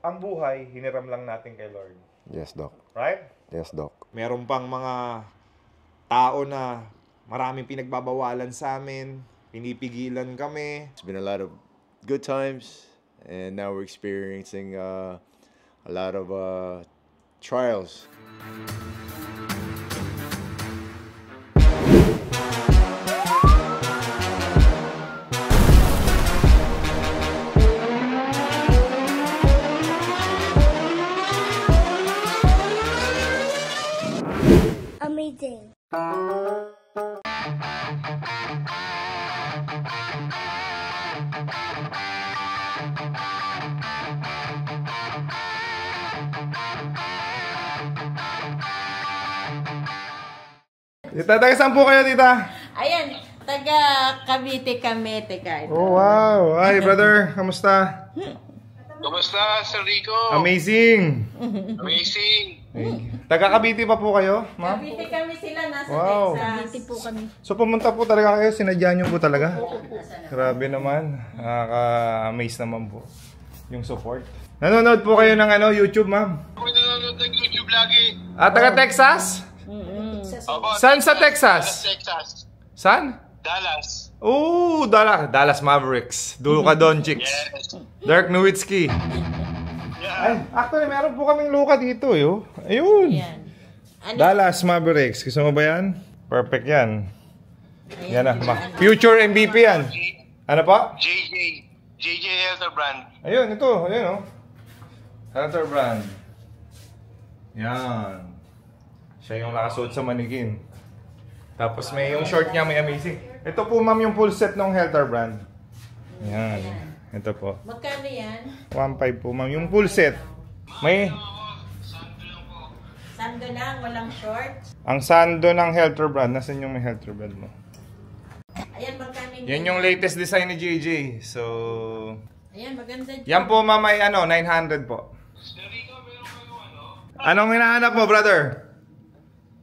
ang buhay, hiniram lang natin kay Lord. Yes, Doc. Right? Yes, Doc. Meron pang mga tao na maraming pinagbabawalan sa amin, pinipigilan kami. It's been a lot of good times, and now we're experiencing a lot of trials. Amazing. Tita, taga saan po kayo, tita? Ayan, taga Cavite kami, teka. Oh, wow. Hi, brother. Kamusta? Kumusta, Sir Rico? Amazing. Amazing. Taga Cavite pa po kayo, ma'am? Cavite kami sila, nasa Wow. Texas. Po kami. So, pumunta po talaga kayo? Sinadya niyo po talaga? Grabe naman. Nakaka-amaze naman po yung support. Nanonood po kayo ng YouTube, ma'am? Ako nanonood ng YouTube lagi. Taga Texas? Opo, Saan sa Texas? Texas. Saan? Dallas. Oh, Dallas Mavericks. Luka Doncic. Yes. Dirk Nowitzki. Ay, actually, meron po kaming Luka dito, yo. Ayun. Yan. Ano? Dallas Mavericks. Gusto mo ba yan? Perfect yan. Yan na. Future MVP yan. Ano pa? JJ Helterbrand. Ayun, ito. Ayun, oh. Helterbrand. Yan. Siya yung nakasuot sa mannequin. Tapos may yung short niya, may amazing. Ito po, ma'am, yung full set ng Helterbrand. Yan. Ito po. Magkano yan? 1.5 po, ma'am. Yung full set. May... Sando lang, walang shorts. Ang sando ng Helterbrand. Nasaan yung may Helterbrand mo? Ayan, magkano yun? Yan yung latest design ni JJ. So... Ayan, maganda dyan. Yan po, ma'am, ay 900 po. Anong hinahanap mo, brother?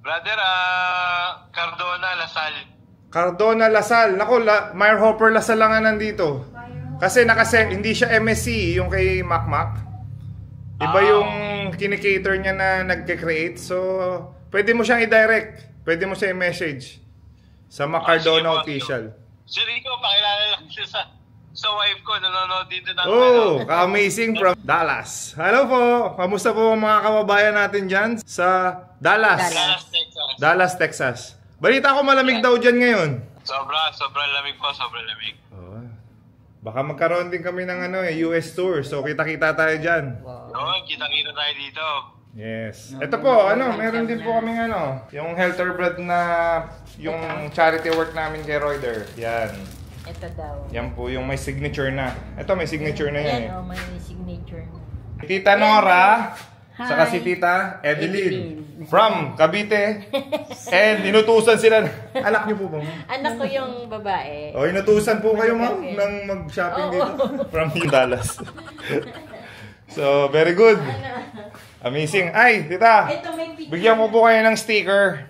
Brother, Cardona, Lasal. Cardona, Lasal. Naku, Meyerhopper, Lasal lang nga nandito. Kasi hindi siya MSC, yung kay Mac. Iba yung kinikater niya na nagke-create. So, pwede mo siyang i-direct. Pwede mo siya i-message. Sa Mac Cardona official. Sir Rico, pakilala lang siya sa wife ko. Nanonood dito ng ka-amazing from Dallas. Hello po. Kamusta po mga kababayan natin dyan sa Dallas? Texas. Dallas, Texas. Balita ko malamig daw dyan ngayon. Sobrang lamig po, sobrang lamig. Oh. Baka magkaroon din kami ng US tour. So kita-kita tayo dyan. Oo, kita-kita tayo dito. Yes. Ito po, meron din po kaming yung Helterbrand na yung charity work namin kay Royder. Yan. Ito daw. Yan po yung may signature na. Ito may signature na yan. Ayan, may signature na. Tita Nora, saka si Tita Edeline from Cavite. And inutusan sila. Anak niyo po ba? Anak ko yung babae. O, inutusan po kayo, ma'am, nang mag-shopping dito. From Dallas. So, very good. Amazing. Ay, Tita, bigyan mo po kayo ng sticker.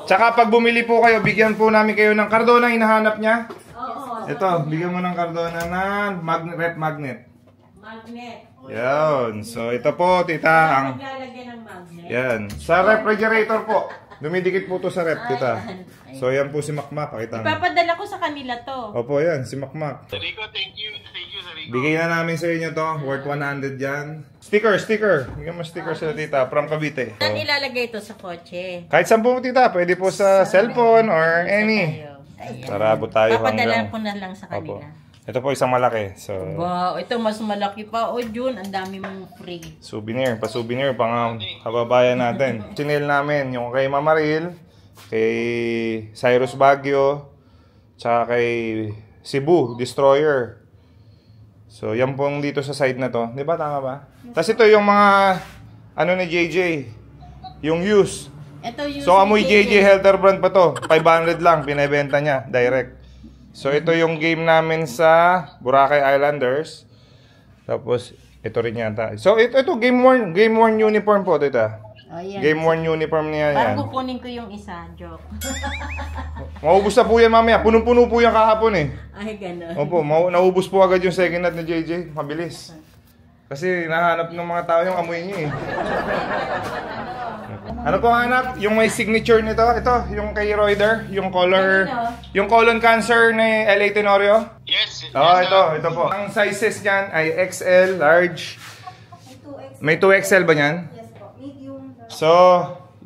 Tsaka pag bumili po kayo, bigyan po namin kayo ng Cardona. Hinahanap niya? Ito, bigyan mo ng Cardona na magnet. Magnet. Yan. So, ito po, Tita. Maglalagyan ng magnet. Yan. Sa refrigerator po. Dumidikit po to sa ref, Tita. So, yan po si Makmak. Pakita mo. Ipapadala ko sa kanila to. Opo, yan. Si Makmak. Sir Rico, thank you. Thank you, Sir Rico. Bigay na namin sa inyo to. Worth 100 yan. Sticker. Bigyan mo sticker sila, Tita. From Cavite. So, Saan ilalagay ito sa kotse? kahit saan po, Tita. Pwede po sa cellphone or any. Tara, abot tayo Papadala ko na lang sa Opo. kanila. Ito po isang malaki. So, Wow, ito mas malaki pa. O, Jun, ang dami mong free. souvenir. Pa-souvenir pang kababayan natin. Chinel namin yung kay Mamaril, kay Cyrus Baguio, tsaka kay Cebu Destroyer. So, yan pong dito sa side na to. Di ba? Tama ba? Tapos ito yung mga ni JJ. Yung use. Ito yung So, amoy JJ Helterbrand pa to. 500 lang. Pinibenta niya. Direct. So, ito yung game namin sa Boracay Islanders. Tapos, ito rin yata. So, ito game worn uniform po, Tita. Oh, yan. Game worn uniform niya yan. Parang kukunin ko yung isa. Joke. Maubos na po yan mamaya. Punong-puno po yan kahapon eh. Ay, gano'n. Opo, naubos po agad yung second hat ni JJ. Mabilis. Kasi nahanap ng mga tao yung amoy niya eh. Ano po hanap? Yung may signature nito, ito, yung kay Royder, yung colon cancer ni L.A. Tenorio. Yes. Ito po. Ang sizes niyan ay XL, large. May 2XL ba niyan? Yes po. Medium. So,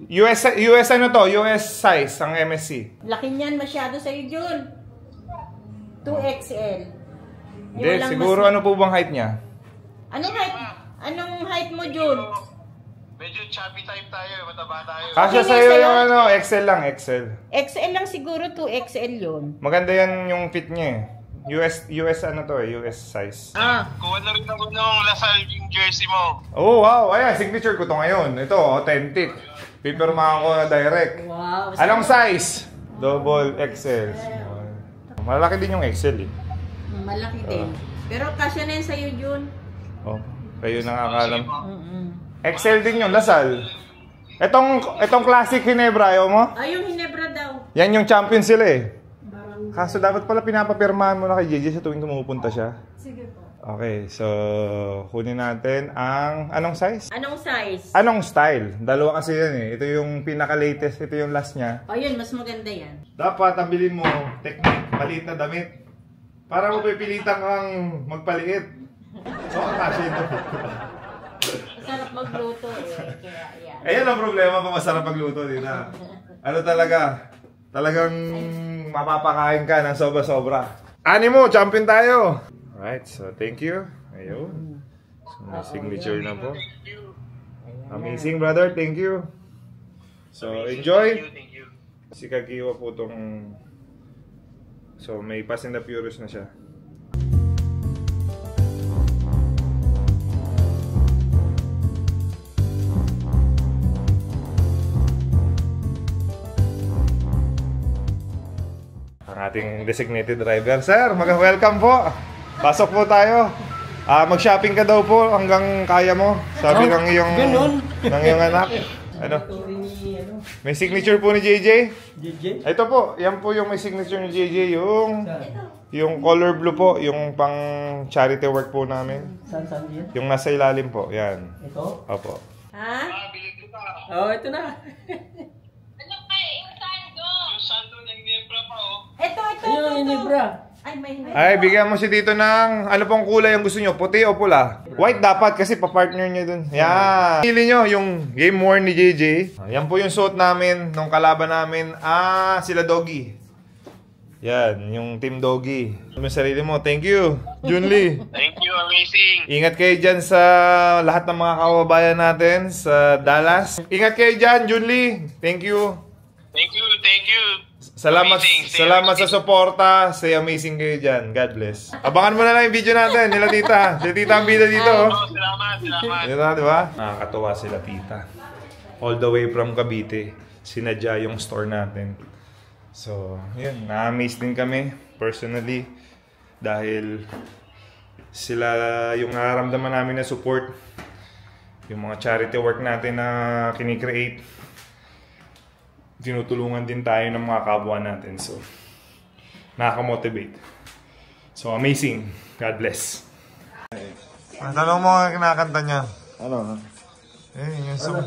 US ano to? US size ang MSC. Laki niyan masyado sa'yo, Jun. 2XL. Hindi, siguro ano po bang height niya? Anong height mo, Jun? Medyo chubby type tayo, mataba tayo. Kasya sa'yo yung ano, XL lang, XL. XL lang siguro, 2XL yun. Maganda yan yung fit niya eh. US ano to eh, US size. Kuha na rin ako ng Lasal yung jersey mo. Oh wow, ayan, signature ko to ngayon. Ito, authentic. Pipirmahan ko na direct. Wow. Anong size? Double XL. Malaki din yung XL eh. Malaki din. Pero kasya na yun sa'yo, Jun. Oh, kayo nakakalam. XL din yung Lasal. Itong classic Hinebra, ayaw mo? Ay, yung Hinebra daw. Yan yung champion sila eh. Kaso dapat pala pinapapirmahan mo na kay JJ sa tuwing pumupunta siya. Sige po. Okay, so kunin natin ang anong size? Anong size? Anong style? Dalawa kasi yan eh. Ito yung pinaka-latest, ito yung last niya. O yun, mas maganda yan. Dapat tabilin mo technique, maliit na damit. Para mo pipilitan kang magpaliit. So, kasi ito. Masarap magluto eh. Kaya yan. Ayan ang problema pa masarap magluto din ha. Ano talaga? Talagang mapapakain ka ng sobra-sobra. Animo, champion tayo! Alright, so thank you. Ayun. So may signature na po. Amazing brother, thank you. So enjoy. Thank you. Si Kagiwa po tong... So may Fast and the Furious na siya. Ating designated driver. Sir, welcome po. Pasok po tayo. Mag-shopping ka daw po hanggang kaya mo. Sabi ng iyong anak. Ano? May signature po ni JJ? Ito po, yan po yung may signature ni JJ. Yung color blue po, yung pang charity work po namin. Saan yan? Yung nasa ilalim po, yan. Ito? Opo. Ha? Bilig ko pa. Oh, ito na. Yung sando ng Nebra pa oh. Ito. Ayun ang Hinebra. Ay, may Hinebra. Ay, bigyan mo si Tito ng ano pong kulay ang gusto nyo? Puti o pula? White dapat kasi pa-partner nyo dun. Yan. Pili nyo yung game worn ni JJ. Yan po yung suot namin nung kalaban namin. Sila Doggy. Yan, yung Team Doggy. Yung sarili mo. Thank you, Junli. Thank you, amazing. Ingat kayo dyan sa lahat ng mga kababayan natin sa Dallas. Ingat kayo dyan, Junli. Thank you. Thank you. Salamat, Amazing. salamat sa suporta. Stay amazing kayo dyan. God bless. Abangan mo na lang yung video natin. Nila tita. Sila tita ang bida dito. Oh, salamat. Dito, di ba? Nakakatuwa sila tita. All the way from Cavite. Sinadya yung store natin. So, yun. Na-amaze din kami. Personally. Dahil sila yung nararamdaman namin na support. Yung mga charity work natin na kinikreate. Tinutulungan din tayo ng mga kapwa natin. So, nakaka-motivate. So, amazing. God bless. Tanong mo ang kinakanta niya. Ano? Yung song.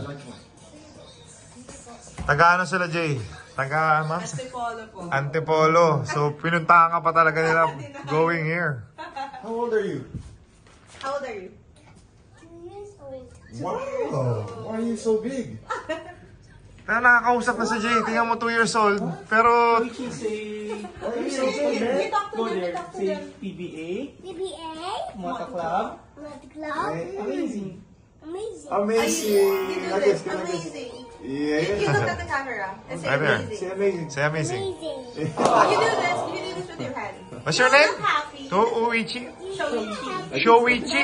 Taga ano sila, Jay? Taga, ma'am? Antipolo po. Antipolo. So, pinuntahan ka pa talaga nila going here. How old are you? How old are you? 2 years old. Wow! Why are you so big? Pero nakakausap na si Jay. Tingnan mo 2 years old. Pero... Say, Why are you so big? go there. Say PBA, PBA. Mata Club. Mother Club. Amazing. Amazing. Amazing! Amazing. Yeah. Look at the camera and say Right there. Say amazing. Say amazing. amazing. You do this with your hand. What's your name? Happy. Touichi? Showichi. Showichi?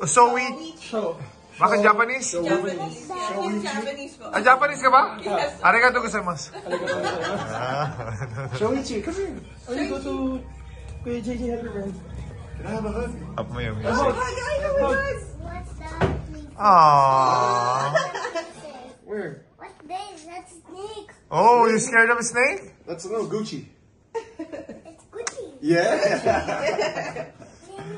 Soichi? Show. Bakit Japanese? Japanese. Yeah, he's Japanese po. Japanese ka ba? Arigato gozaimasu. Shoichi, come here. Oh, you go to Kuya JJ, have your friend. Can I have a hug? Up mo yung Oh, music. yeah, I know it was. What's that? Aww. Where? What's this? That's a snake. Oh, you scared of a snake? That's a little Gucci. It's Gucci. Yeah.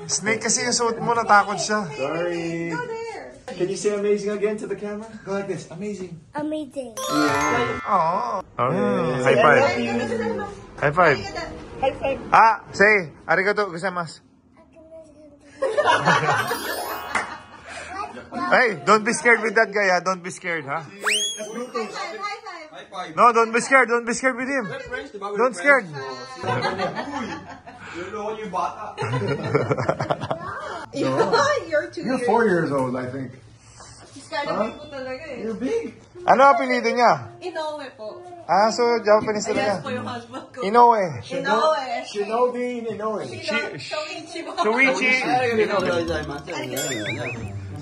Snake kasi yung suot mo, natakot siya. Sorry. Go there. Can you say amazing again to the camera? Go like this. Amazing. Amazing. Oh. High five. High five. High five. Ah, say, arigato gozaimasu. Hey, don't be scared with that guy, ha? Don't be scared, ha? High five. High five. No, don't be scared. Don't be scared with him. Don't scared. You're 2 You're years. 4 years old, I think. He's kind of big po talaga eh. You're big. Ano apelido niya? Inoue po. Ah, so Japanese Yes talaga. po yung husband ko. Inoue. Inoue. Shinobi Inoue. Shoichi po. Shuichi.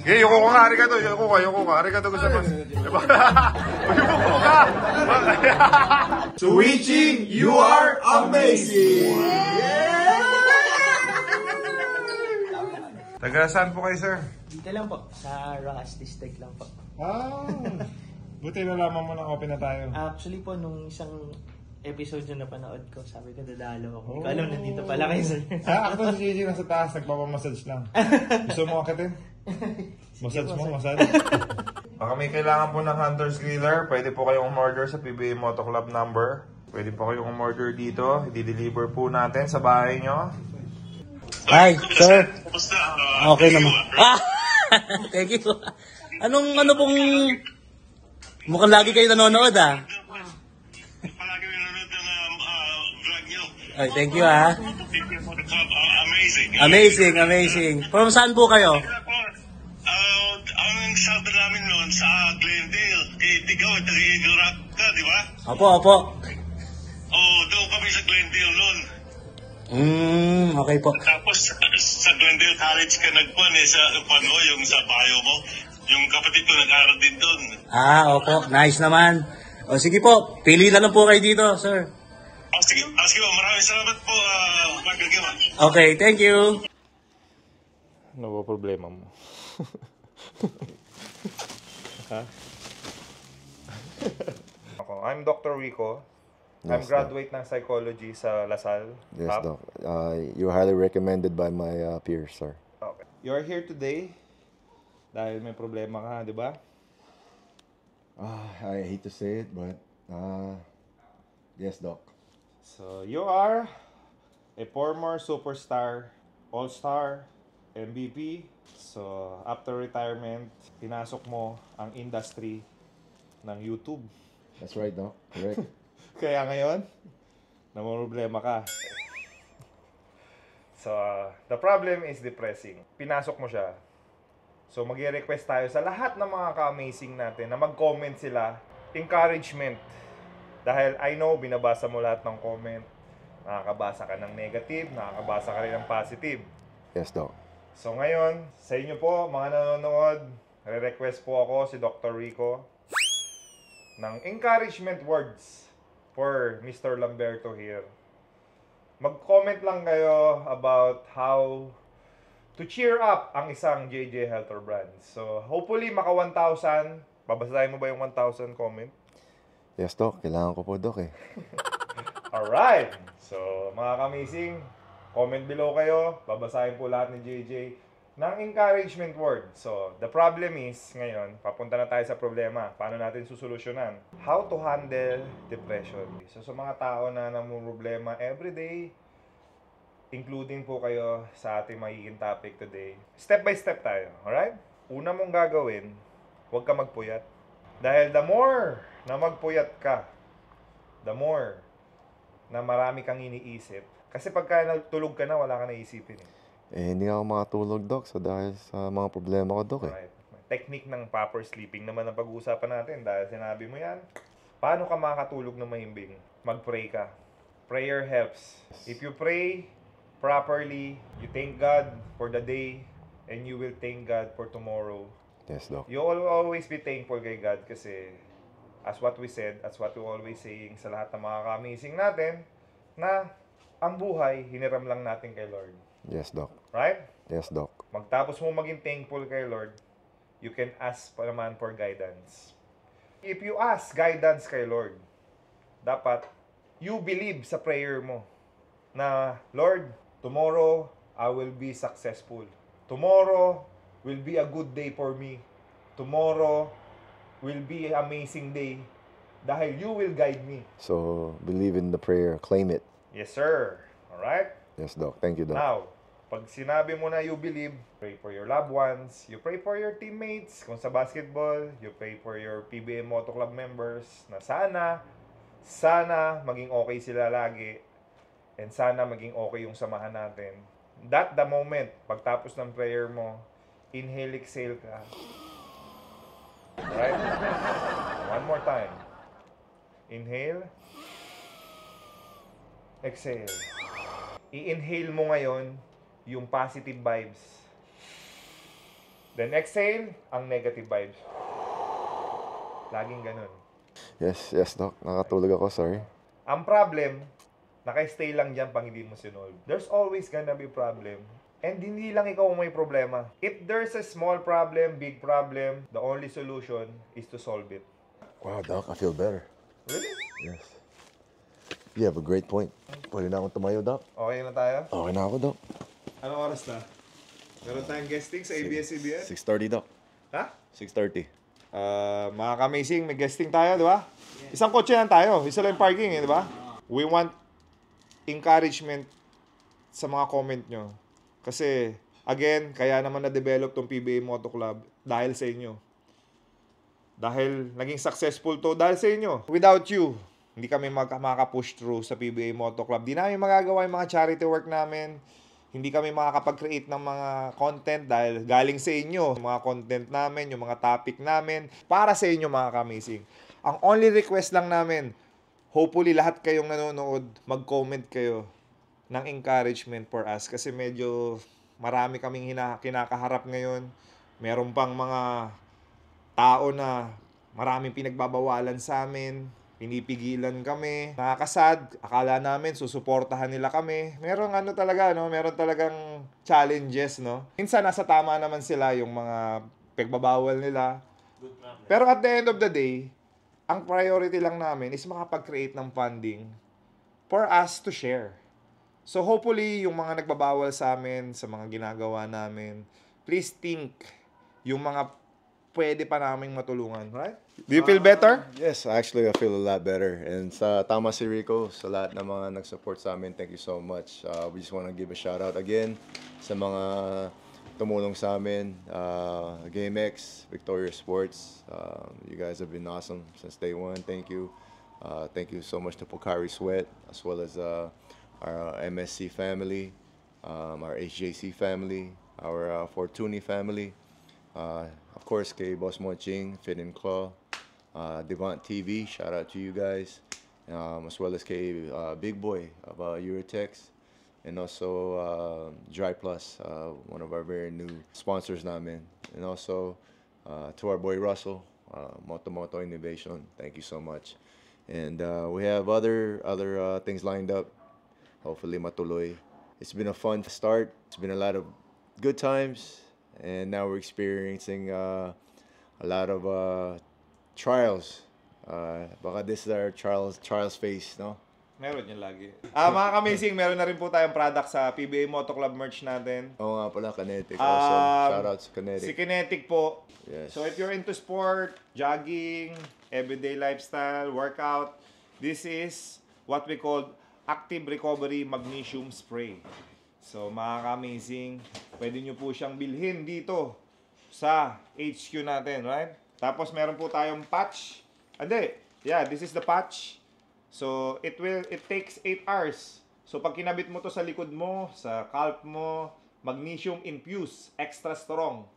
Okay, yoko ko nga, arigato. Yoko ka. Arigato gozaimasu. Yoko ka. Suichi, you are amazing. Taga saan po kayo, sir? Dito lang po, sa Rojas District lang po. Ah, buti nalaman mo na open na tayo. Actually po, nung isang episode yung napanood ko, sabi ko dadalo ako. Hindi ko alam, nandito pala kayo, sir. Ako si Gigi nasa taas, nagpapamassage lang. Gusto mo akitin? Massage mo, massage. Baka may kailangan po ng hunter's griller, pwede po kayong umorder sa PBA Moto Club number. Pwede po kayong umorder dito, i-deliver po natin sa bahay nyo. Hi, sir. Kumusta? Okay naman. Ah! Thank you. Ano pong... Mukhang lagi kayo nanonood, ah. Palagi nanonood ng vlog nyo. Ay, thank you, ah. Thank you for the club. Amazing. Amazing. From saan po kayo? Ang sabi namin noon sa Glendale, kay Tigaw at Nagigurap ka, di ba? Opo. Doon kami sa Glendale noon. Okay po. Tapos sa Glendale College ka nagpuan sa yung sa bio mo. Yung kapatid ko nag-aral din doon. Opo. Nice naman. O, sige po. Pili na lang po kayo dito, sir. Sige po. Maraming salamat po, Michael Gima. Okay, thank you. Ano ba problema mo? Ha? I'm Dr. Rico. I'm Yes, graduate ng psychology sa LaSalle. Yes, Doc. You're highly recommended by my peers, sir. Okay. You're here today dahil may problema ka, di ba? I hate to say it, but yes, Doc. So, you are a former superstar, all-star, MVP. So, after retirement, pinasok mo ang industry ng YouTube. That's right, Doc. Correct. Kaya ngayon, namumroblema ka. So, the problem is depressing. Pinasok mo siya. So, mag-request tayo sa lahat ng mga ka-amazing natin na mag-comment sila. Encouragement. Dahil I know, binabasa mo lahat ng comment. Nakakabasa ka ng negative, nakakabasa ka rin ng positive. Yes, Doc. So, ngayon, sa inyo po, mga nanonood, re-request po ako, si Dr. Rico, ng encouragement words for Mr. Lamberto here. Mag-comment lang kayo about how to cheer up ang isang JJ Helter brand. So, hopefully, maka 1,000. Babasahin mo ba yung 1,000 comment? Yes, Doc. Kailangan ko po, Doc, eh. Alright! So, mga kamising, comment below kayo. Babasahin po lahat ni JJ ng encouragement word. So, the problem is, ngayon, papunta na tayo sa problema. Paano natin susolusyonan? How to handle depression. So, sa mga tao na namumroblema everyday, including po kayo sa ating magiging topic today, step by step tayo. Alright? Una mong gagawin, huwag ka magpuyat. Dahil the more na magpuyat ka, the more na marami kang iniisip. Kasi pagka natulog ka na, wala ka naisipin. Hindi ako makatulog, Doc, dahil sa mga problema ko, Doc, eh. Right. Technique ng proper sleeping naman ang pag-uusapan natin. Dahil sinabi mo yan, paano ka makakatulog na mahimbing? Mag-pray ka. Prayer helps. If you pray properly, you thank God for the day, and you will thank God for tomorrow. Yes, Doc. You will always be thankful kay God kasi as what we said, as what we always saying sa lahat ng mga ka-amazing natin, na ang buhay, hiniram lang natin kay Lord. Yes, Doc. Right? Yes, Doc. Magtapos mo maging thankful kay Lord, you can ask pa naman for guidance. If you ask guidance kay Lord, dapat you believe sa prayer mo na, Lord, tomorrow I will be successful. Tomorrow will be a good day for me. Tomorrow will be an amazing day dahil you will guide me. So, believe in the prayer. Claim it. Yes, sir. Alright? Yes, Doc. Thank you, Doc. Now, pag sinabi mo na you believe, pray for your loved ones, you pray for your teammates, kung sa basketball, you pray for your PBA Moto Club members, na sana maging okay sila lagi, and sana maging okay yung samahan natin. That the moment, pagtapos ng prayer mo, inhale, exhale ka. Alright? One more time. Inhale. Exhale. I-inhale mo ngayon yung positive vibes. Then exhale ang negative vibes. Laging ganun. Yes, Doc. Nakatulog ako, sorry. Ang problem, naka-stay lang dyan pang hindi mo sinolve. There's always gonna be problem. And hindi lang ikaw may problema. If there's a small problem, big problem, the only solution is to solve it. Wow, Doc, I feel better. Really? Yes. You have a great point. Pwede na akong tumayo, Doc. Okay na tayo? Okay na ako, Doc. Anong oras na? Meron tayong guesting sa ABS-CBN? 6:30, Doc. Ha? 6:30. Mga ka-amazing, may guesting tayo, di ba? Isang kotse lang tayo. Isa lang yung parking, di ba? We want encouragement sa mga comment nyo. Kasi, again, kaya naman na-develop tong PBA Moto Club dahil sa inyo. Dahil naging successful to dahil sa inyo. Without you, hindi kami makaka-push through sa PBA Moto Club. Di namin magagawa yung mga charity work namin. Hindi kami makakapag-create ng mga content dahil galing sa inyo. Yung mga content namin, yung mga topic namin, para sa inyo mga ka-amazing. Ang only request lang namin, hopefully lahat kayong nanonood, mag-comment kayo ng encouragement for us. Kasi medyo marami kaming kinakaharap ngayon. Meron pang mga tao na maraming pinagbabawalan sa amin. Pinipigilan kami, nakakasad, akala namin susuportahan nila kami. Meron meron talagang challenges, no? Minsan nasa tama naman sila yung mga pagbabawal nila. Pero at the end of the day, ang priority lang namin is makapag-create ng funding for us to share. So hopefully, yung mga nagbabawal sa amin, sa mga ginagawa namin, please think yung mga pwede pa naming matulungan, right? Do you feel better? Yes, actually, I feel a lot better. And sa tama si Rico, sa lahat ng mga nag-support sa amin, thank you so much. We just want to give a shout out again sa mga tumulong sa amin. GameX, Victoria Sports, you guys have been awesome since day one. Thank you. Thank you so much to Pocari Sweat, as well as our MSC family, our HJC family, our Fortuny family. Of course, kay Boss Moching, Fit and Claw, Devant TV, shout out to you guys, as well as kay Big Boy of Eurotex, and also Dry Plus, one of our very new sponsors namin, and also to our boy Russell, Moto Innovation, thank you so much. And we have other things lined up, hopefully matuloy. It's been a fun start, it's been a lot of good times. And now we're experiencing a lot of trials. Baka this is our trials phase, no? Meron yan lagi. Mga ka-amazing, meron na rin po tayong product sa PBA Moto Club merch natin. Oo nga pala, Kinetic. Awesome. Shout out to Kinetic. Si Kinetic po. Yes. So if you're into sport, jogging, everyday lifestyle, workout, this is what we call Active Recovery Magnesium Spray. So mga ka-amazing, pwede nyo po siyang bilhin dito sa HQ natin, right? Tapos meron po tayong patch. This is the patch. So it takes 8 hours. So pag kinabit mo to sa likod mo, sa calf mo, magnesium infused, extra strong.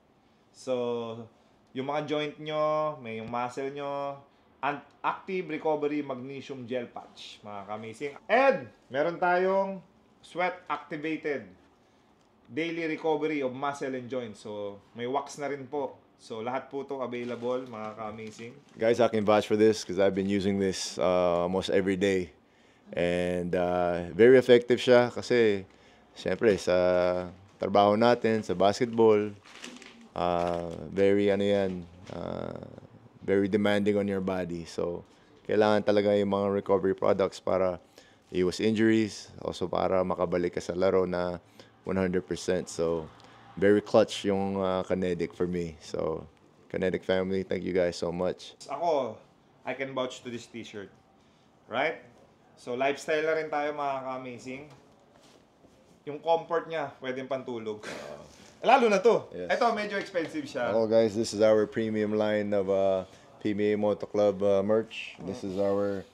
So yung mga joint nyo, may yung muscle nyo, Active Recovery Magnesium Gel Patch, mga ka-amazing. And meron tayong sweat activated daily recovery of muscle and joints. So may wax na rin po. So lahat po to available, mga ka-amazing. Guys, I can vouch for this because I've been using this almost every day. And very effective siya kasi syempre sa trabaho natin, sa basketball, very very demanding on your body. So kailangan talaga yung mga recovery products para iwas injuries, also para makabalik ka sa laro na 100%. So, very clutch yung Kinetic for me. So, Kinetic family, thank you guys so much. Ako, I can vouch to this t-shirt. Right? So, lifestyle na rin tayo mga ka-amazing. Yung comfort niya, pwedeng pantulog. Lalo na to. Yes. Ito, medyo expensive siya. Hello guys, this is our premium line of PBA Moto Club merch. This is our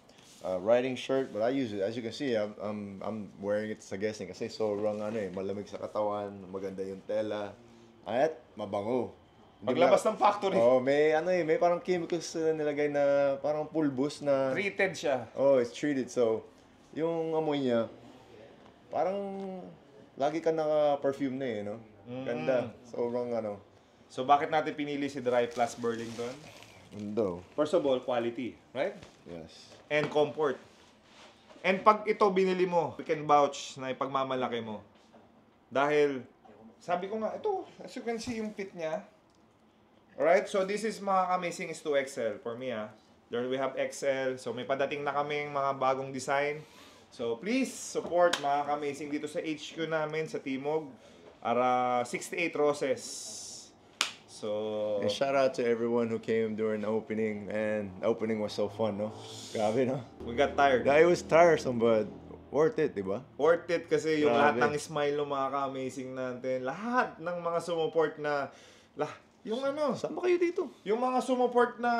riding shirt, but I use it, as you can see, I'm wearing it sa guessing kasi sobrang malamig sa katawan, maganda yung tela, at mabango. Paglabas ng factory. Oh, may may parang chemicals na nilagay na parang pulbos na Treated siya. Oh, it's treated. So, yung amoy niya parang lagi ka naka-perfume na no? Ganda. Sobrang So, bakit natin pinili si Dry Plus Burlington? Mundo. First of all, quality, right? Yes. And comfort. And pag ito binili mo, we can vouch na ipagmamalaki mo. Dahil, sabi ko nga, ito, as you can see yung fit niya. Alright, so this is mga amazing is 2XL for me There we have XL. So may padating na kaming mga bagong design. So please support mga amazing dito sa HQ namin sa Timog. 68 Roses. So, and shout out to everyone who came during the opening, and the opening was so fun, no? Grabe, no? We got tired. It was tiresome, but worth it, di ba? Worth it kasi yung Grabe. lahat ng smile ng mga ka-amazing natin, lahat ng mga sumuport na, yung Saan ba kayo dito? yung mga sumuport na,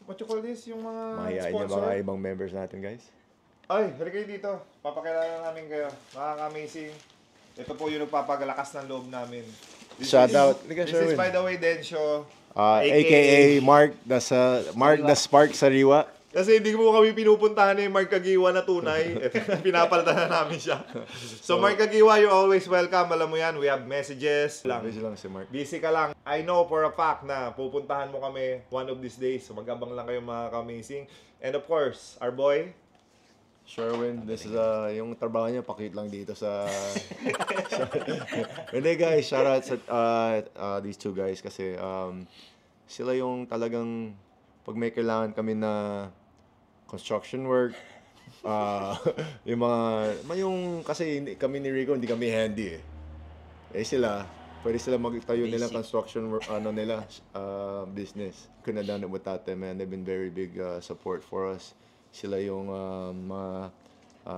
what you call this, yung mga Mahihain yung sponsor. mga ibang members natin, guys. Ay, halika kayo dito. Papakilala namin kayo. Mga ka-amazing. Ito po yung nagpapagalakas ng loob namin. Shout out. This is by the way, Densyo. AKA Mark the Spark Sariwa. Kasi hindi mo kami pinupuntahan ni Mark Kagiwa na tunay. Pinapalitan na namin siya. So Mark Kagiwa, you're always welcome. Alam mo yan, we have messages. Busy lang si Mark. Busy ka lang. I know for a fact na pupuntahan mo kami one of these days. So mag-abang lang kayo mga ka-amazing. And of course, our boy, Sherwin, this is yung trabaho niya, pakit lang dito sa... Hindi guys, shout out sa these two guys kasi sila yung talagang pag may kailangan kami na construction work, yung kasi kami ni Rico, hindi kami handy sila, pwede sila magtayo nilang construction work, business. Couldn't have done it without them, man. They've been very big support for us. Sila yung mga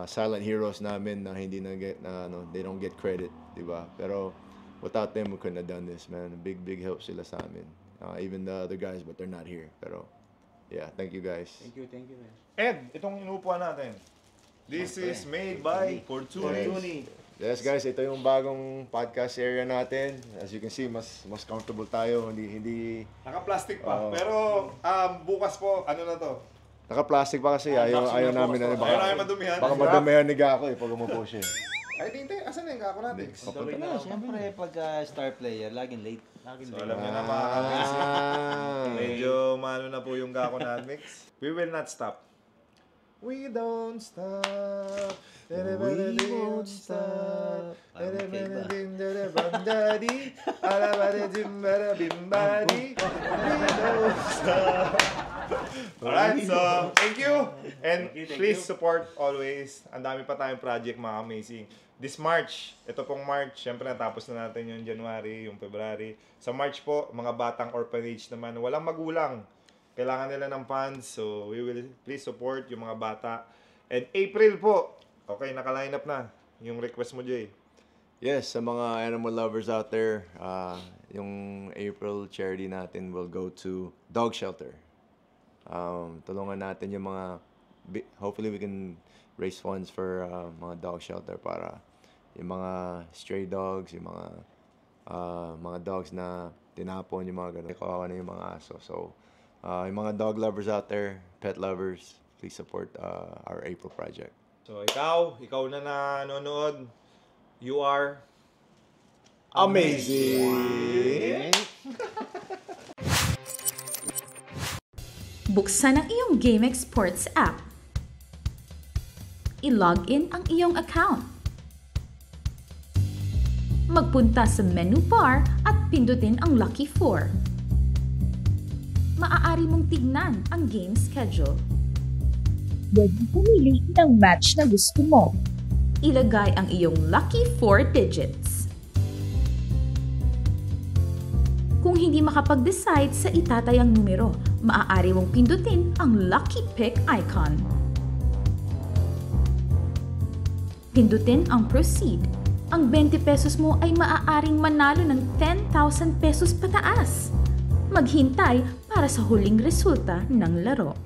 silent heroes namin na hindi they don't get credit, di ba? Pero without them, we couldn't have done this, man. Big help sila sa amin. Even the other guys, but they're not here. Pero yeah, thank you guys. Thank you, man. Ed, itong inuupuan natin. This is made by Fortuny. Yes guys, ito yung bagong podcast area natin. As you can see, mas comfortable tayo. Hindi Naka-plastic pa. Oo. Pero bukas po, ano na to? naka-plastic pa kasi ayaw namin Ayaw namin madumihan. Baka madumihan ni Gako pag umupo siya. Ay, tinte, asan na yung kako natin? Tuloy na, siyempre, pag star player, laging late. So, alam niyo na mga ka-amazing. Medyo malo na po yung kako natin. We will not stop. We don't stop. We won't stop. Alright, so thank you. And please support always. Ang dami pa tayong project, mga amazing. This March, ito pong March, syempre natapos na natin yung January, yung February. Sa March po, mga batang orphanage naman, walang magulang. Kailangan nila ng funds, so we will please support yung mga bata. And April po, okay, naka-line up na yung request mo, Jay. Yes, sa mga animal lovers out there, yung April charity natin will go to dog shelter. Tulungan natin yung mga, hopefully we can raise funds for mga dog shelter para yung mga stray dogs, yung mga dogs na tinapon, yung mga ganun. Kawawa na yung mga aso. So, yung mga dog lovers out there, pet lovers, please support our April project. So ikaw na nanonood, you are amazing! Buksan ang iyong GameX Sports app. I-log in ang iyong account. Magpunta sa menu bar at pindutin ang Lucky 4. Maaari mong tignan ang game schedule. Pwede pumili ng match na gusto mo. Ilagay ang iyong lucky 4 digits. Kung hindi makapag-decide sa itatayang numero, maaari mong pindutin ang Lucky Pick icon. Pindutin ang Proceed. Ang 20 pesos mo ay maaaring manalo ng 10,000 pesos pataas. Maghintay para sa huling resulta ng laro.